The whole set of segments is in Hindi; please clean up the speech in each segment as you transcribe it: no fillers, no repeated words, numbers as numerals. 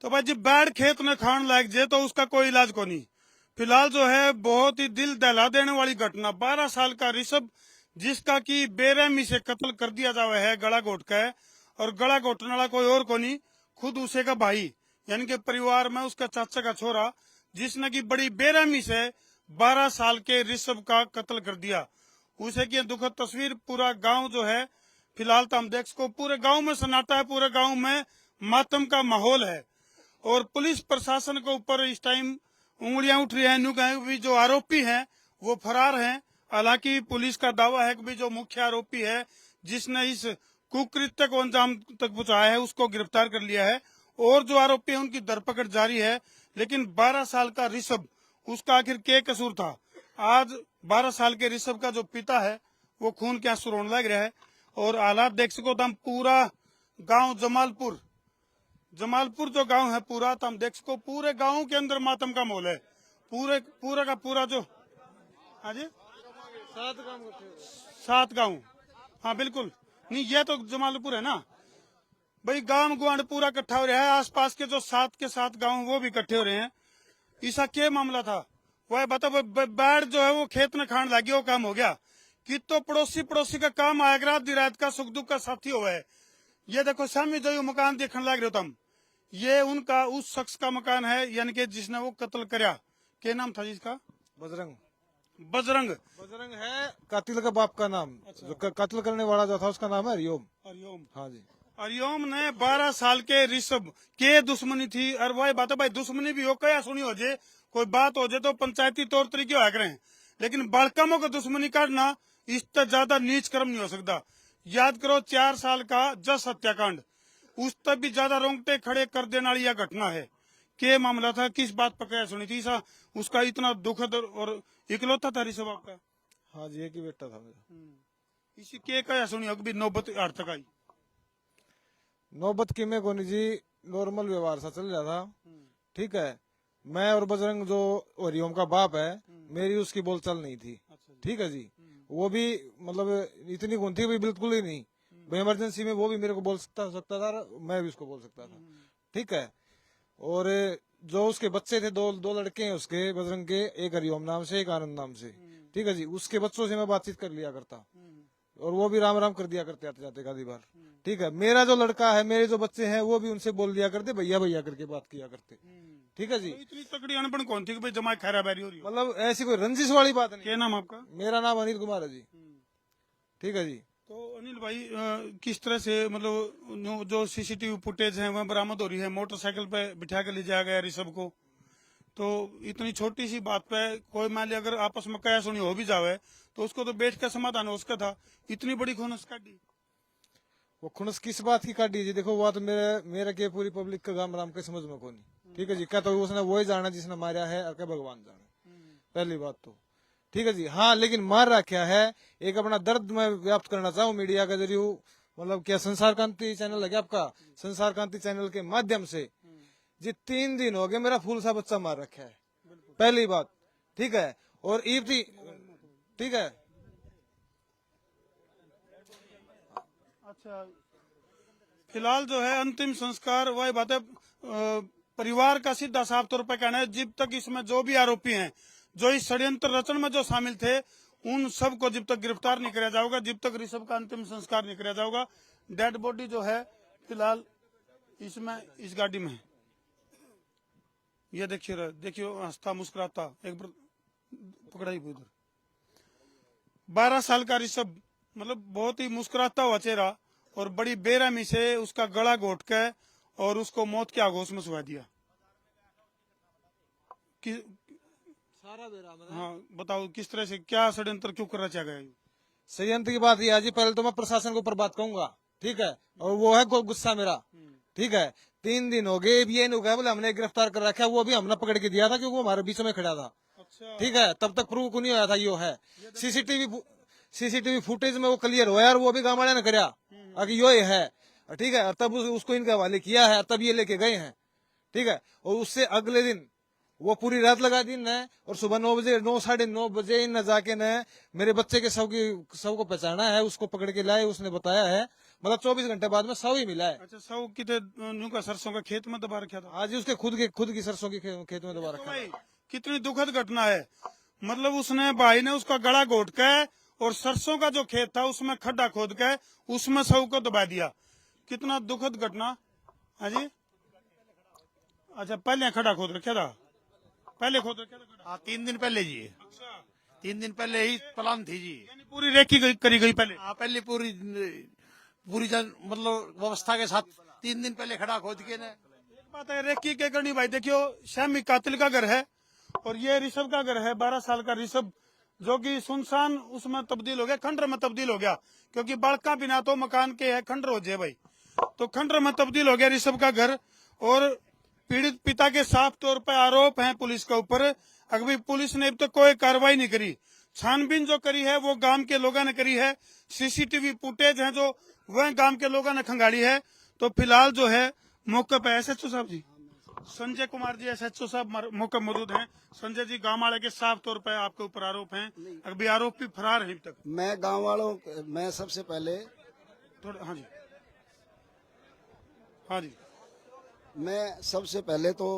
तो भाई जी बैड खेत में खान लायक जे तो उसका कोई इलाज को नहीं। फिलहाल जो है बहुत ही दिल दहला देने वाली घटना, 12 साल का ऋषभ जिसका की बेरहमी से कत्ल कर दिया जावे है गला घोट का है। और गला घोटने वाला कोई और को नहीं, खुद उसे का भाई यानी कि परिवार में उसका चाचा का छोरा, जिसने की बड़ी बेरहमी से 12 साल के ऋषभ का कत्ल कर दिया। उसे की दुखद तस्वीर पूरा गांव जो है, फिलहाल तो हम देख सको पूरे गांव में सन्नाटा है, पूरे गांव में मातम का माहौल है। और पुलिस प्रशासन के ऊपर इस टाइम उंगलियां उठ रही हैं। न्यू कहें भी जो आरोपी हैं वो फरार हैं। हालांकि पुलिस का दावा है कि भी जो मुख्य आरोपी है जिसने इस कुकृत्य को अंजाम तक पहुंचाया है उसको गिरफ्तार कर लिया है। और जो आरोपी है उनकी धरपकड़ जारी है। लेकिन 12 साल का ऋषभ, उसका आखिर क्या कसूर था? आज 12 साल के ऋषभ का जो पिता है वो खून के आंसू रोने लग रहा है। और हालात देख सको तो हम पूरा गांव जमालपुर जो गांव है पूरा, तो हम देख सको पूरे गांव के अंदर मातम का माहौल है। पूरा का पूरा जो, हाँ जी, 7 गांव, हाँ बिल्कुल, नहीं ये तो जमालपुर है ना भाई। गांव गुआंड पूरा इकट्ठा हो रहा है, आसपास के जो 7 के 7 गांव वो भी इकट्ठे हो रहे हैं। ऐसा क्या मामला था वह बता। बैड जो है वो खेत में खान लगी, वो काम हो गया कि तो पड़ोसी का काम आएगा, रात दी रात का सुख दुख का साथी हुआ है। ये देखो सामने जो मकान देखने लग रहे हो तुम, ये उनका उस शख्स का मकान है, यानी कि जिसने वो कत्ल कराया। क्या नाम था जिसका? बजरंग। बजरंग। बजरंग है कातिल का बाप का नाम। जो कत्ल करने वाला जो था उसका नाम है हरिओम। हरिओम। हाँ जी। हरिओम ने 12 साल के ऋषभ के दुश्मनी थी। और वही बात है भाई, दुश्मनी भी हो क्या सुनी हो जे, कोई बात हो जाए तो पंचायती तौर तरीके हो करें, लेकिन बड़कमों को दुश्मनी करना इससे ज्यादा नीच कर्म नहीं हो सकता। याद करो 4 साल का जस हत्याकांड, उस तक भी ज्यादा रोंगटे खड़े कर देने वाली यह घटना है। के मामला था, किस बात पर क्या सुनी थी सा उसका इतना दुखद और इकलौता था ऋषभ आपका? हाँ जी, एक ही बेटा था मेरा। इसी के क्या सुनी हो कि नौबत हर तक आई? नौबत की में कोनी जी, नॉर्मल व्यवहार सा चल रहा था। ठीक है, मैं और बजरंग जो हरिओम का बाप है, मेरी उसकी बोलचाल नहीं थी। ठीक है जी, वो भी मतलब इतनी कौन थी भी, बिल्कुल ही नहीं। इमरजेंसी में वो भी मेरे को बोल सकता था, मैं भी उसको बोल सकता था। ठीक है, और जो उसके बच्चे थे, दो लड़के हैं उसके बजरंग के, एक हरिओम नाम से, एक आनंद नाम से। ठीक है जी, उसके बच्चों से मैं बातचीत कर लिया करता, और वो भी राम राम कर दिया करते आते जाते आधी बार। ठीक है, मेरा जो लड़का है, मेरे जो बच्चे हैं, वो भी उनसे बोल दिया करते, भैया भैया करके बात किया करते। ठीक है जी, तो इतनी तकड़ी अनबन कौन थी कि भाई जमा खैरा बैरी हो रही हो? मतलब ऐसी कोई रंजिश वाली बात नहीं। क्या नाम आपका? मेरा नाम अनिल कुमार है जी। ठीक है जी। तो अनिल भाई किस तरह से मतलब जो सीसीटीवी फुटेज है वह बरामद हो रही है, मोटरसाइकिल पे बिठा के ले जाया गया ऋषभ को। तो इतनी छोटी सी बात पे कोई मान लिया अगर आपस में कया सुनी हो भी जावे तो उसको तो बैठ का समाधान हो उसका था, इतनी बड़ी खुनस काटी। वो खुनस किस बात की काटी जी? देखो वो तो मेरे के पूरी पब्लिक का गाम राम के समझ में को नहीं। ठीक है जी, क्या तो उसने वही जाना जिसने मारा है, और क्या भगवान जाने। पहली बात तो ठीक है जी। हाँ, लेकिन मार रहा क्या है, एक अपना दर्द मैं व्याप्त करना चाहूँ मीडिया के जरिए, मतलब क्या संसार क्रांति चैनल है क्या आपका? संसार क्रांति चैनल के माध्यम से जी 3 दिन हो गए मेरा फूल सा बच्चा मार रखा है, पहली बात। ठीक है, और ईद थी। ठीक है, अच्छा, फिलहाल जो है अंतिम संस्कार वही बात है। परिवार का सीधा साफ तौर पर कहना है जब तक इसमें जो भी आरोपी हैं, जो इस षड्यंत्र रचन में जो शामिल थे, उन सबको जब तक गिरफ्तार नहीं किया जाएगा, जब तक ऋषभ का अंतिम संस्कार नहीं किया जाएगा। डेड बॉडी जो है फिलहाल इसमें इस गाड़ी में है। ये देखिए हंसता मुस्कुराता एक पकड़ाई उधर 12 साल का ऋषभ, मतलब बहुत ही मुस्कुराता हुआ चेहरा, और बड़ी बेरहमी से उसका गला घोट के और उसको मौत के आगोश में सुला दिया। हाँ बताओ किस तरह से, क्या षड्यंत्र क्यों करना चाह गया? षड्यंत्र की बात यह है जी, पहले तो मैं प्रशासन के ऊपर बात कहूंगा। ठीक है, और वो है गुस्सा मेरा। ठीक है, 3 दिन हो गए, ये नहीं हो गया बोले हमने गिरफ्तार कर रखा है, वो भी हमने पकड़ के दिया था क्योंकि वो हमारे बीच में खड़ा था। अच्छा। ठीक है, तब तक प्रूव को नहीं होया था यो है। सीसीटीवी फुटेज में वो क्लियर हुआ, और वो भी गाँव वाले ने कराया कि यो है। ठीक है, तब उसको इनके हवाले किया है, तब ये लेके गए हैं। ठीक है, और उससे अगले दिन वो पूरी रात लगा दी ने, और सुबह 9 बजे 9 बजे इन जाके ने मेरे बच्चे के शव को पहचाना है, उसको पकड़ के लाए। उसने बताया है मतलब 24 घंटे बाद में 100 ही मिला है। अच्छा, 100 कितने न्यू का सरसों का खेत में दबा रखा था? आज ही उसके खुद की सरसों की खेत में दबा तो रखा भाई है। कितनी दुखद घटना है। मतलब उसने भाई ने उसका गला घोट के और सरसों का जो खेत था उसमें खड्डा खोद के उसमें 100 को दबा दिया। कितना दुखद घटना। हाँ जी, अच्छा पहले खड्डा खोद रखा था, पहले खोद रखा था खड्डा। हाँ 3 दिन पहले जी, अच्छा, 3 दिन पहले ही प्लान थी जी। यानी पूरी रेकी करी गई पहले। हाँ पहले पूरी पूरी मतलब व्यवस्था के साथ 3 दिन पहले खड़ा खोद के ने। एक बात है रेकी के करनी भाई, देखियो शामी कातिल का घर है और ये ऋषभ का घर है, 12 साल का ऋषभ, जो कि सुनसान उसमें तब्दील हो गया, खंडर में तब्दील हो गया, क्योंकि बड़का बिना तो मकान के है खंडर हो जाए भाई, तो खंडर में तब्दील हो गया ऋषभ का घर। और पीड़ित पिता के साफ तौर पर आरोप है पुलिस के ऊपर। अभी पुलिस ने अब तक कोई कार्रवाई नहीं करी। छानबीन जो करी है वो गांव के लोगों ने करी है, सीसीटीवी फुटेज है जो वह गांव के लोगों ने खंगाली है। तो फिलहाल जो है मौके पर एसएचओ साहब जी, संजय कुमार जी एसएचओ साहब मौके मौजूद हैं। संजय जी, गांव वाले के साफ तौर पर आपके ऊपर आरोप हैं, अभी आरोपी फरार है अभी तक। मैं गांव वालों मैं सबसे पहले थोड़ा हाँ जी, हाँ जी, मैं सबसे पहले तो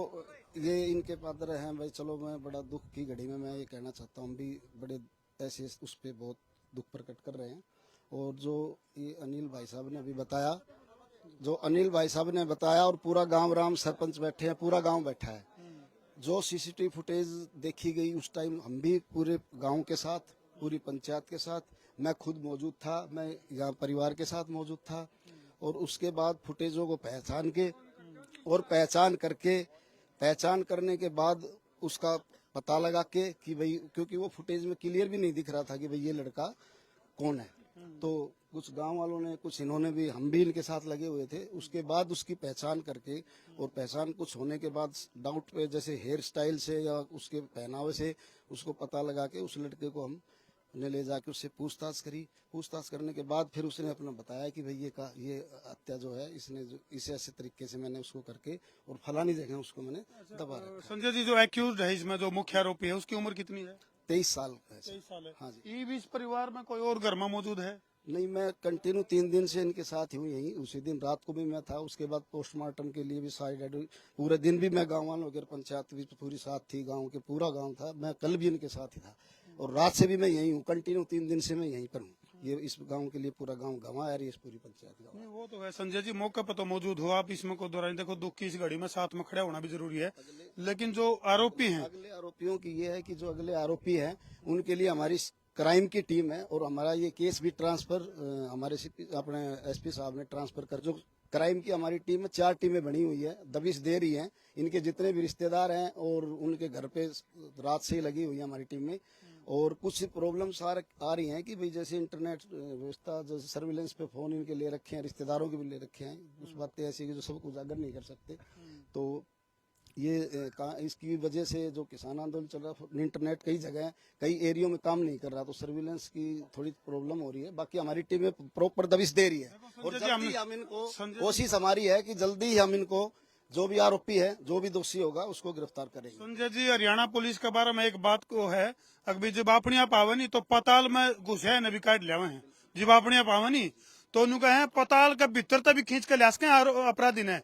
ये इनके पात्र हैं भाई। चलो मैं बड़ा दुख की घड़ी में मैं ये कहना चाहता हूँ, हम भी बड़े ऐसे उस पर बहुत दुख प्रकट कर रहे हैं। और जो ये अनिल भाई साहब ने अभी बताया, जो अनिल भाई साहब ने बताया, और पूरा गांव राम सरपंच बैठे हैं, पूरा गांव बैठा है, जो सीसीटीवी फुटेज देखी गई उस टाइम हम भी पूरे गांव के साथ, पूरी पंचायत के साथ, मैं खुद मौजूद था, मैं यहाँ परिवार के साथ मौजूद था। और उसके बाद फुटेजों को पहचान के और पहचान करने के बाद उसका पता लगा के कि भाई, क्योंकि वो फुटेज में क्लियर भी नहीं दिख रहा था कि भाई ये लड़का कौन है, तो कुछ गांव वालों ने, कुछ इन्होंने भी, हम भी इनके साथ लगे हुए थे। उसके बाद उसकी पहचान करके और पहचान कुछ होने के बाद डाउट पे, जैसे हेयर स्टाइल से या उसके पहनावे से उसको पता लगा के उस लड़के को हम ने ले जाके उससे पूछताछ करी। पूछताछ करने के बाद फिर उसने अपना बताया कि भाई ये हत्या जो है इसने जो इसे ऐसे तरीके से मैंने उसको करके और फलानी जगह उसको मैंने दबा रखा। संजय जी, जो एक्यूज है इसमें, जो मुख्य आरोपी है, उसकी उम्र कितनी है? 23 साल का है। 23 साल है। हाँ जी। ये भी इस परिवार में कोई और घर में मौजूद है? नहीं, मैं कंटिन्यू 3 दिन से इनके साथ ही हूँ यहीं। उसी दिन रात को भी मैं था, उसके बाद पोस्टमार्टम के लिए भी साइड, पूरे दिन भी मैं गाँव वालों के, पंचायत भी पूरी साथ थी, गाँव के पूरा गाँव था, मैं कल भी इनके साथ ही था। और रात से भी मैं यहीं हूँ, कंटिन्यू 3 दिन से मैं यहीं पर हूँ। ये इस गांव के लिए पूरा गांव गंवा है, इस पूरी पंचायत गंवा। नहीं, वो तो है संजय जी, मौके पर तो मौजूद हो आप, इसमें कोई दोहराई। देखो दुख की इस घड़ी में साथ में खड़ा होना भी जरूरी है, लेकिन जो आरोपी हैं, अगले आरोपियों की ये है कि जो अगले आरोपी हैं उनके लिए हमारी क्राइम की टीम है, और हमारा ये केस भी ट्रांसफर हमारे अपने एसपी साहब ने ट्रांसफर कर, जो क्राइम की हमारी टीम है, 4 टीमें बनी हुई है, दबिश दे रही हैं। इनके जितने भी रिश्तेदार हैं और उनके घर पे रात से ही लगी हुई है हमारी टीम में। और कुछ प्रॉब्लम्स आ रही हैं कि भाई जैसे इंटरनेट व्यवस्था, जैसे सर्विलेंस पे फोन इनके ले रखे हैं, रिश्तेदारों के भी ले रखे हैं, कुछ बातें ऐसी कि जो सबको उजागर नहीं कर सकते। तो ये इसकी वजह से जो किसान आंदोलन चल रहा है, इंटरनेट कई जगह कई एरियो में काम नहीं कर रहा, तो सर्विलेंस की थोड़ी प्रॉब्लम हो रही है। बाकी हमारी टीम प्रॉपर दबिश दे रही है, और जल्दी हम इनको, कोशिश हमारी है कि जल्दी ही हम इनको, जो भी आरोपी है, जो भी दोषी होगा, उसको गिरफ्तार करेंगे। संजय जी, हरियाणा पुलिस के बारे में एक बात को है, अभी जब अपनिया पावनी तो पताल में घुसे ने भी काट लिया हैं, जब अपनिया पावनी तो उन्होंने कहे पताल के भीतर तभी खींच के लिया अपराधी ने,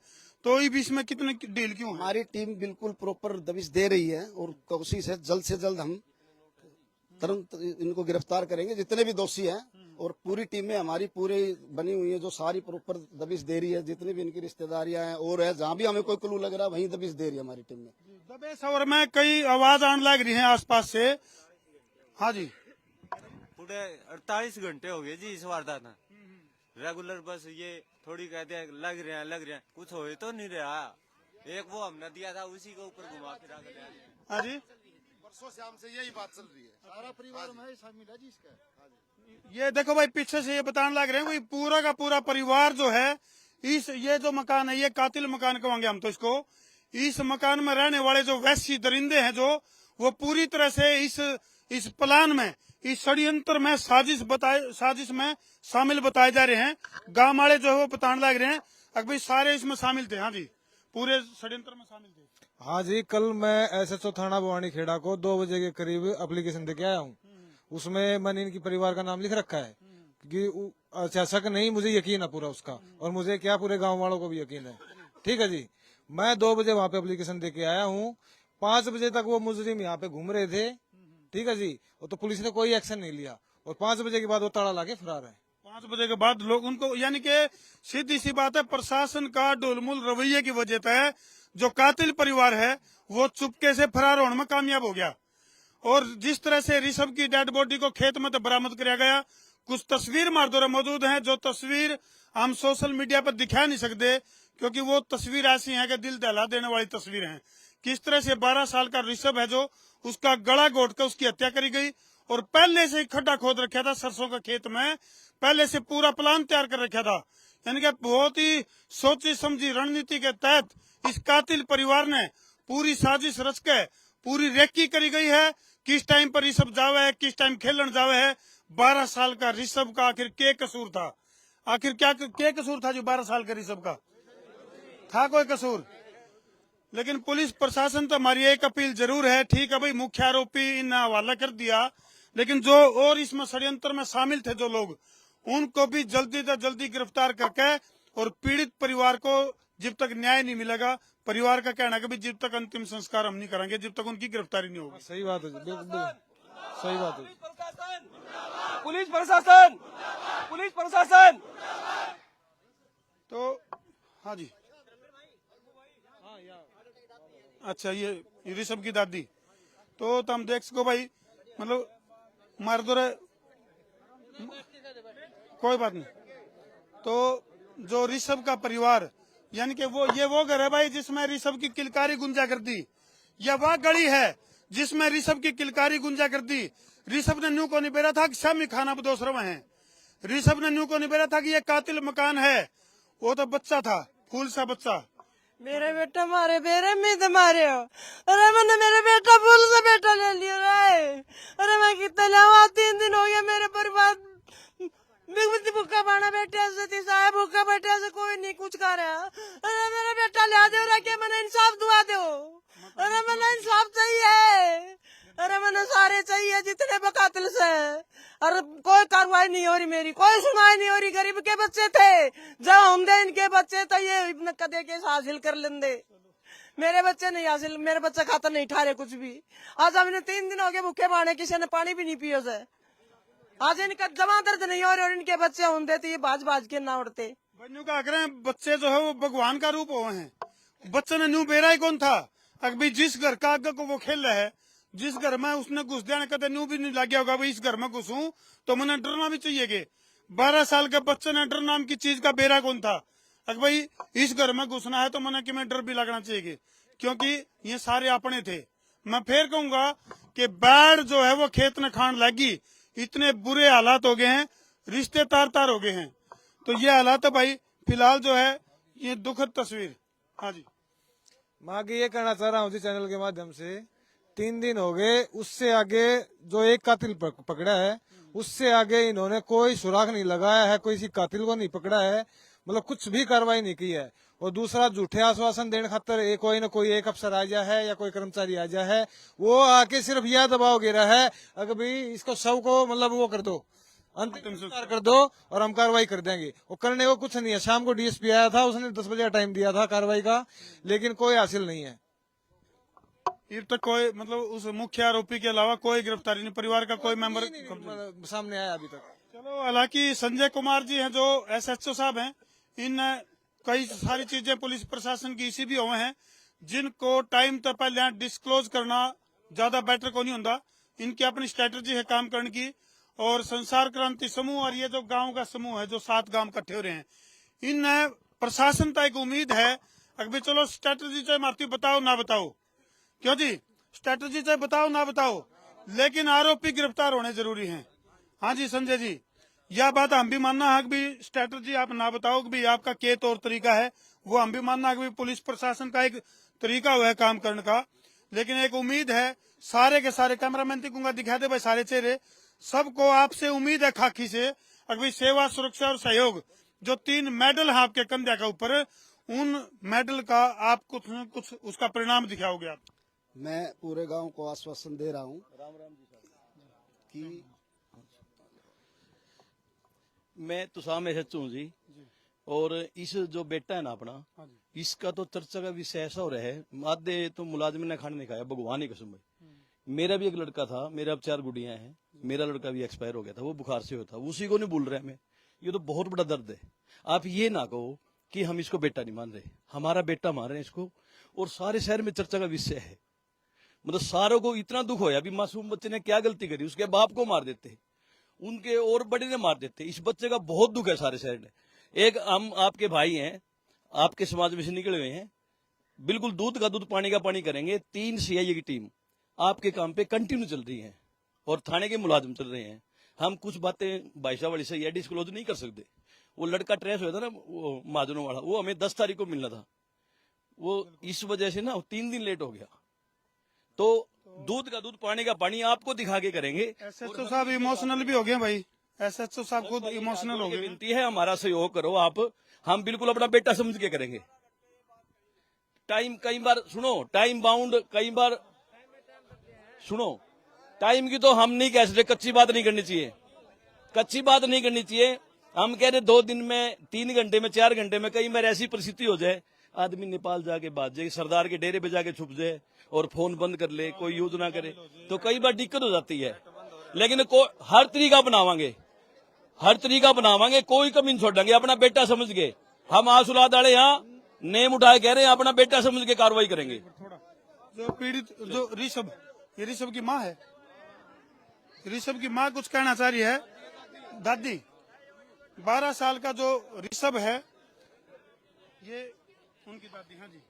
तो ये बीच में कितने डील क्यों है? हमारी टीम बिल्कुल प्रॉपर दबिश दे रही है, और कोशिश है जल्द से जल्द हम तुरंत इनको गिरफ्तार करेंगे, जितने भी दोषी हैं। और पूरी टीमें हमारी पूरी बनी हुई है, जो सारी प्रॉपर दबिश दे रही है, जितनी भी इनकी रिश्तेदारियां हैं और है, जहाँ भी हमें कोई क्लू लग रहा है वहीं दबिश दे रही है हमारी टीम में। दबे सवर में कई आवाज आने लग रही है आसपास से। हाँ जी, पूरे 48 घंटे हो गए जी इस वारदात में, रेगुलर बस ये थोड़ी कहते हैं लग रहे हैं, कुछ हो तो नहीं रहा। एक वो हमने दिया था उसी के ऊपर घुमा फिरा कर लिया। हाँ जी, परसों शाम से यही बात चल रही है, सारा परिवार में शामिल है जी इसका। ये देखो भाई, पीछे से ये बताने लग रहे हैं भाई, पूरा का पूरा परिवार जो है, इस ये जो मकान है, ये कातिल मकान कहेंगे हम तो इसको। इस मकान में रहने वाले जो वैश्य दरिंदे हैं, जो वो पूरी तरह से इस प्लान में, इस षड्यंत्र में, साजिश में शामिल बताए जा रहे हैं। गांव वाले जो है वो बताने लग रहे हैं अभी सारे इसमें शामिल थे। हाँ जी, पूरे षड्यंत्र में शामिल थे। हाँ जी, कल मैं एसएचओ थाना भवानी खेड़ा को 2 बजे के करीब एप्लीकेशन देके आया हूँ। उसमें मैंने इनकी परिवार का नाम लिख रखा है, कि अच्छा शक नहीं, मुझे यकीन है पूरा उसका, और मुझे क्या पूरे गांव वालों को भी यकीन है। ठीक है जी, मैं 2 बजे वहां पे एप्लीकेशन दे के आया हूँ, 5 बजे तक वो मुजरिम यहाँ पे घूम रहे थे। ठीक है जी, वो तो पुलिस ने कोई एक्शन नहीं लिया, और 5 बजे के बाद वो ताला लाके फरार है। 5 बजे के बाद लोग उनको, यानी कि सीधी सी बात है, प्रशासन का डोलमुल रवैये की वजह से जो कातिल परिवार है वो चुपके से फरार होने में कामयाब हो गया। और जिस तरह से ऋषभ की डेड बॉडी को खेत में तो बरामद किया गया, कुछ तस्वीर मारदोरे मौजूद हैं, जो तस्वीर हम सोशल मीडिया पर दिखा नहीं सकते, क्योंकि वो तस्वीर ऐसी है कि दिल दहला देने वाली तस्वीर है। किस तरह से 12 साल का ऋषभ है जो उसका गला घोट कर उसकी हत्या करी गई, और पहले से ही खड्डा खोद रखा था सरसों का खेत में, पहले से पूरा प्लान तैयार कर रखा था। यानी कि बहुत ही सोची समझी रणनीति के तहत इस कातिल परिवार ने पूरी साजिश रच के पूरी रेकी करी गई है। किस टाइम पर ऋषभ जावे है, किस टाइम खेलन जावे है। 12 साल का ऋषभ का आखिर क्या कसूर था? आखिर क्या कसूर था जो 12 साल का ऋषभ का था? कोई कसूर? लेकिन पुलिस प्रशासन तो हमारी एक अपील जरूर है, ठीक है भाई, मुख्य आरोपी इन हवाला कर दिया, लेकिन जो और इसमें षड्यंत्र में शामिल थे जो लोग, उनको भी जल्दी से जल्दी गिरफ्तार करके, और पीड़ित परिवार को जब तक न्याय नहीं मिलेगा, परिवार का कहना है कि जब तक अंतिम संस्कार हम नहीं करेंगे, जब तक उनकी गिरफ्तारी नहीं होगी। सही बात है जी, बिल्कुल सही बात है। पुलिस प्रशासन, पुलिस प्रशासन। तो हाँ जी, अच्छा, ये ऋषभ की दादी, तो हम देख सको भाई, मतलब मार दो रहे, कोई बात नहीं। तो जो ऋषभ का परिवार, यानी कि वो घर है भाई जिसमें ऋषभ की किलकारी गुंजा करती, या वह गली है जिसमें ऋषभ की किलकारी गुंजा करती। ऋषभ ने न्यू को नहीं बेरा था कि शामी खाना बदोस रहे हैं, ऋषभ ने न्यू को नहीं बेरा था कि ये कातिल मकान है, वो तो बच्चा था, फूल सा बच्चा। मेरे बेटा मारे, मेरे मीत मारे हो। अरे मैंने मेरे बेटा फूल से बेटा ले लिया रे। अरे मैं कितना लावा, 3 दिन हो गया मेरे परिवार भूखा बाना बैठे से थी साहब, भूखा बैठे से कोई नहीं कुछ कर रहा। अरे मेरा बेटा ला दो रे, के मैंने इंसाफ दुआ दो। अरे मैंने इंसाफ चाहिए, अरे मैंने सारे चाहिए जितने बकातिल से। अरे कोई कार्रवाई नहीं हो रही, मेरी कोई सुनवाई नहीं हो रही। गरीब के बच्चे थे, जब हम दे इनके बच्चे तो ये कदे के हासिल कर लेंदे, मेरे बच्चे नहीं हासिल, मेरे बच्चे खाता नहीं ठा रहे कुछ भी। आज हमने 3 दिन हो गए भूखे बाने, किसी ने पानी भी नहीं पियो से। आज इनका जमा दर्द नहीं हो रहे, और इनके बच्चे होंगे तो ये बाज बाज के ना उड़ते। बन्नू का आग्रह, बच्चे जो है वो भगवान का रूप हुए हैं। बच्चे ने न्यू बेरा ही कौन था? अभी जिस घर का आगे को वो खेल रहा है, जिस घर में उसने घुस दिया, कदे न्यू भी नहीं लग गया होगा भाई इस घर में घुसूं तो मैंने डरना भी चाहिए। कि 12 साल के बच्चे ने डर नाम की चीज का बेरा कौन था? अगर भाई इस घर में घुसना है तो मैंने कि मैं डर भी लगना चाहिए, क्योंकि ये सारे अपने थे। मैं फिर कहूंगा कि बैड जो है वो खेत ने खान लगी, इतने बुरे हालात हो गए हैं, रिश्ते तार तार हो गए हैं। तो ये हालात है भाई फिलहाल जो है, ये दुखद तस्वीर। हाँ जी, मैं आगे ये कहना चाह रहा हूँ जी चैनल के माध्यम से, 3 दिन हो गए, उससे आगे जो एक कातिल पकड़ा है, उससे आगे इन्होंने कोई सुराग नहीं लगाया है, कोई किसी कातिल को नहीं पकड़ा है, मतलब कुछ भी कार्रवाई नहीं की है। और दूसरा, झूठे आश्वासन देने खातर कोई न कोई एक अफसर आ जा है या कोई कर्मचारी आ जा है, वो आके सिर्फ यह दबाव गिरा है अगर भाई इसको शव को मतलब वो कर दो, अंतिम संस्कार कर दो और हम कार्रवाई कर देंगे। वो करने को कुछ नहीं है। शाम को डीएसपी आया था, उसने 10 बजे का टाइम दिया था कार्रवाई का, लेकिन कोई हासिल नहीं है। अब तक कोई मतलब उस मुख्य आरोपी के अलावा कोई गिरफ्तारी नहीं, परिवार का कोई मेंबर सामने आया अभी तक। चलो, हालांकि संजय कुमार जी हैं जो एसएचओ साहब हैं, इन कई सारी चीजें पुलिस प्रशासन की इसी भी हुए हैं, जिनको टाइम तो पहले डिस्क्लोज करना ज्यादा बेटर को नहीं होता। इनकी अपनी स्ट्रेटेजी है काम करने की, और संसार क्रांति समूह और ये जो गांव का समूह है जो 7 गांव इकट्ठे हो रहे हैं, इन प्रशासन तक एक उम्मीद है। अभी चलो स्ट्रेटेजी चाहे मारती बताओ ना बताओ, क्यों जी, स्ट्रेटेजी चाहे बताओ ना बताओ, लेकिन आरोपी गिरफ्तार होने जरूरी हैं। हाँ जी संजय जी, यह बात हम भी मानना है कि भी स्ट्रेटेजी आप ना बताओ कि भी आपका क्या तौर तरीका है, वो हम भी मानना है कि पुलिस प्रशासन का एक तरीका हुआ है काम करने का। लेकिन एक उम्मीद है, सारे के सारे कैमरामैन दिखूंगा, दिखा दे भाई सारे चेहरे, सबको आपसे उम्मीद है खाकी से, अगर सेवा सुरक्षा और सहयोग जो 3 मेडल है आपके कंधे का ऊपर, उन मेडल का आप कुछ उसका परिणाम दिखाओगे आप। मैं पूरे गांव को आश्वासन दे रहा हूं कि मैं तुसाम एसएचओ हूँ जी। और इस जो बेटा है ना अपना, इसका तो चर्चा का विषय ऐसा हो रहा है, आधे तो मुलाजिम ने खाना नहीं खाया, भगवान ही कसम भाई। मेरा भी एक लड़का था, मेरे अब 4 गुड़ियां हैं, मेरा लड़का भी एक्सपायर हो गया था, वो बुखार से होता, उसी को नहीं भूल रहे हमें। ये तो बहुत बड़ा दर्द है। आप ये ना कहो कि हम इसको बेटा नहीं मान रहे, हमारा बेटा मान रहे हैं इसको, और सारे शहर में चर्चा का विषय है। मतलब सारों को इतना दुख होया, अभी मासूम बच्चे ने क्या गलती करी, उसके बाप को मार देते, उनके और बड़े ने मार देते। इस बच्चे का बहुत दुख है सारे शहर में। एक हम आपके भाई हैं, आपके समाज में से निकले हुए हैं, बिल्कुल दूध का दूध पानी का पानी करेंगे। 3 सीआईए की टीम आपके काम पे कंटिन्यू चल रही है और थाने के मुलाजिम चल रहे हैं। हम कुछ बातें भाई साहब वाली से ये डिस्क्लोज नहीं कर सकते। वो लड़का ट्रेस हुआ था ना, वो महाजनों वाला, वो हमें 10 तारीख को मिलना था, वो इस वजह से ना 3 दिन लेट हो गया। तो दूध का दूध पानी का पानी आपको दिखा के करेंगे। एसएचओ साहब इमोशनल भी हो गए भाई, एसएचओ साहब खुद इमोशनल हो गए। विनती है, हमारा सहयोग करो आप, हम बिल्कुल अपना बेटा समझ के करेंगे। टाइम कई बार सुनो, टाइम बाउंड कई बार सुनो, टाइम की तो हम नहीं कह सकते, कच्ची बात नहीं करनी चाहिए, कच्ची बात नहीं करनी चाहिए। हम कह रहे 2 दिन में, 3 घंटे में, 4 घंटे में, कई बार ऐसी परिस्थिति हो जाए आदमी नेपाल जाके बात जाए, सरदार के डेरे पे जाके छुप जाए और फोन बंद कर ले, कोई यूज ना करे, तो कई बार दिक्कत हो जाती है। लेकिन हर तरीका बनावांगे, हर तरीका बनावांगे, कोई कमी नहीं छोड़ेंगे, अपना बेटा समझ के। हम आसुलाद वाले यहाँ नेम उठाए कह रहे हैं, अपना बेटा समझ के कार्रवाई करेंगे। जो पीड़ित, जो ऋषभ, ये ऋषभ की माँ है, ऋषभ की माँ कुछ कहना चाह रही है। दादी, 12 साल का जो ऋषभ है, ये उनकी दादी। हाँ जी,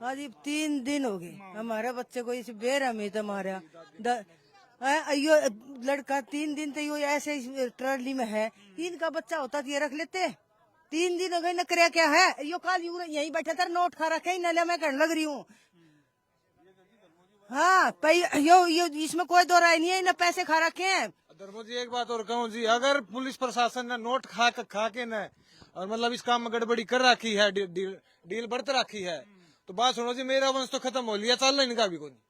हाँ जी, 3 दिन हो गए हमारे बच्चे को इस बेरहमी तो मारा। यो लड़का 3 दिन तो यो ऐसे ट्रॉली में है, इनका बच्चा होता तो ये रख लेते। 3 दिन हो गए, न करे क्या है, यो काल यही बैठा था, नोट खा रखे, न मैं कहने लग रही हूँ। हाँ, यो इसमें कोई दो राय नहीं है, न पैसे खा रखे हैं। धर्मो जी एक बात और कहूँ जी, अगर पुलिस प्रशासन ने नोट खा के न, और मतलब इस काम में गड़बड़ी कर रखी है, डील बरत रखी है, तो बात सुनो जी, मेरा वंश तो खत्म हो लिया, चल इनका भी कोई नहीं।